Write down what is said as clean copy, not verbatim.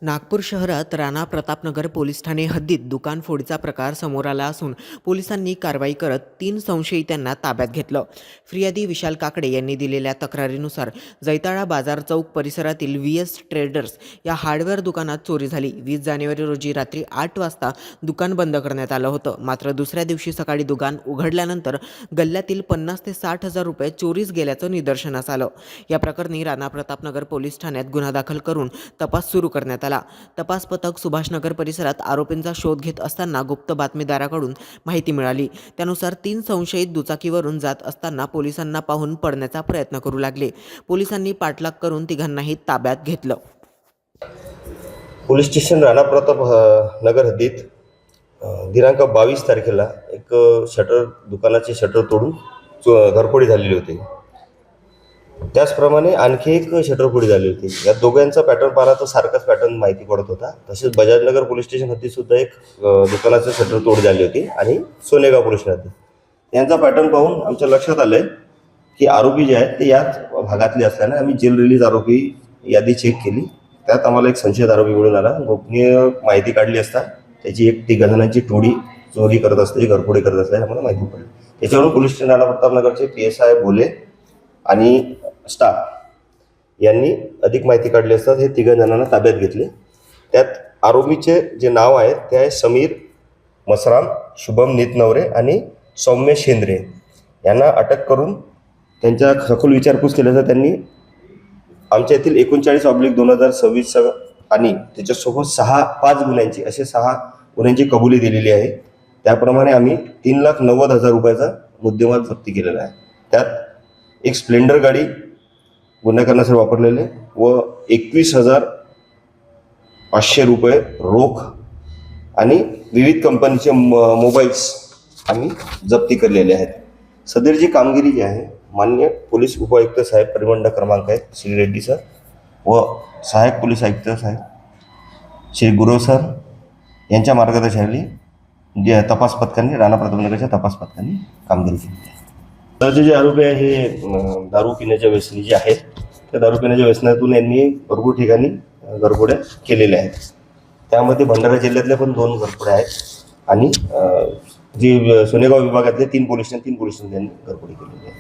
नागपूर शहरात राणा प्रतापनगर पोलीस ठाणे हद्दीत दुकान फोडीचा प्रकार समोर आला असून पोलिसांनी कारवाई करत 3 संशयितांना ताब्यात घेतलं। फिर्यादी विशाल काकडे यांनी दिलेल्या तक्रारीनुसार जैताळा बाजार चौक परिसरातील VS ट्रेडर्स या हार्डवेअर दुकानात चोरी झाली। 20 जानेवारी रोजी रात्री 8 वाजता दुकान बंद करण्यात आलं होतं। मात्र दुसऱ्या दिवशी सकाळी दुकान उघडल्यानंतर गल्ल्यातील 50 ते 60 हजार रुपये चोरीस गेल्याचं निदर्शनास आलं। या प्रकरणी राणा प्रतापनगर पोलीस ठाण्यात गुन्हा दाखल करून तपास सुरू करण्यात आला। तपास पथक सुभाषनगर परिसरात आरोपींचा शोध घेत असताना गुप्त बातमीदाराकडून माहिती मिळाली। त्यानुसार 3 संशयित दुचाकीवरून जात असताना पोलिसांना पाहून पळण्याचा प्रयत्न करू लागले। पोलिसांनी पाठलाग करून तिघांनाही ताब्यात घेतलं। पोलीस स्टेशन राणा प्रताप नगर हद्दीत दिनांक 22 तारखेला एक दुकानाचे शटर तोडून घरफोडी झालेली होती। त्याचप्रमाणे आणखी एक शटरफोडी झाली होती। या दोघांचा पॅटर्न पाहता तर सारखाच पॅटर्न माहिती पडत होता। तसेच बजाजनगर पोलीस स्टेशन हद्दीत सुद्धा एक दुकानाचं शटर तोड झाली होती आणि सोनेगाव पोलीस हद्दीत यांचा पॅटर्न पाहून आमच्या लक्षात आलंय की आरोपी जे आहेत ते याच भागातले असल्याने आम्ही जेल रिलीज आरोपी यादी चेक केली। त्यात आम्हाला एक संशयित आरोपी मिळून आला। गोपनीय माहिती काढली असता त्याची एक 3 जणांची टोळी चोरी करत असते, घरफोडी करत असल्याने आम्हाला माहिती पडली। त्याच्यावरून पोलीस स्टेशन राणा प्रतापनगरचे PSI बोले आणि स्टाफ यांनी अधिक माहिती काढली असता हे 3 जणांना ताब्यात घेतले। त्यात आरोपीचे जे नाव आहे ते आहे समीर मसराम, शुभम नितनवरे आणि सौम्य शेंद्रे। यांना अटक करून त्यांच्या सखोल विचारपूस केल्याचा त्यांनी आमच्या येथील 39/2026 आणि त्याच्यासोबत 5 गुन्ह्यांची असे 6 गुन्ह्यांची कबुली दिलेली आहे। त्याप्रमाणे आम्ही 3,90,000 रुपयाचा मुद्देमाल जप्ती केलेला आहे। त्यात एक स्प्लेंडर गाडी गुन्हा करण्यासाठी वापरलेले व 21,500 रुपये रोख आणि विविध कंपनीचे मोबाईल्स आम्ही जप्ती केलेले आहेत। सदरची कामगिरी जी आहे माननीय पोलीस उपायुक्त साहेब परिमंडळ क्रमांक 1 श्री रेड्डी सर व सहाय्यक पोलीस आयुक्त साहेब श्री गुरव सर यांच्या मार्गदर्शनाखाली जे तपास पथकांनी राणा प्रतापनगरच्या तपास पथकांनी कामगिरी केली आहे। तर जे आरोपी आहे हे दारू पिण्याच्या व्यसनी जे आहेत त्या दारू पिण्याच्या व्यसनातून यांनी भरपूर ठिकाणी घरफोड्या केलेल्या आहेत। त्यामध्ये भंडारा जिल्ह्यातल्या पण 2 घरफोड्या आहेत आणि जी सोनेगाव विभागातले 3 पोलीस स्टेशन त्यांनी घरफोडी केलेली आहे।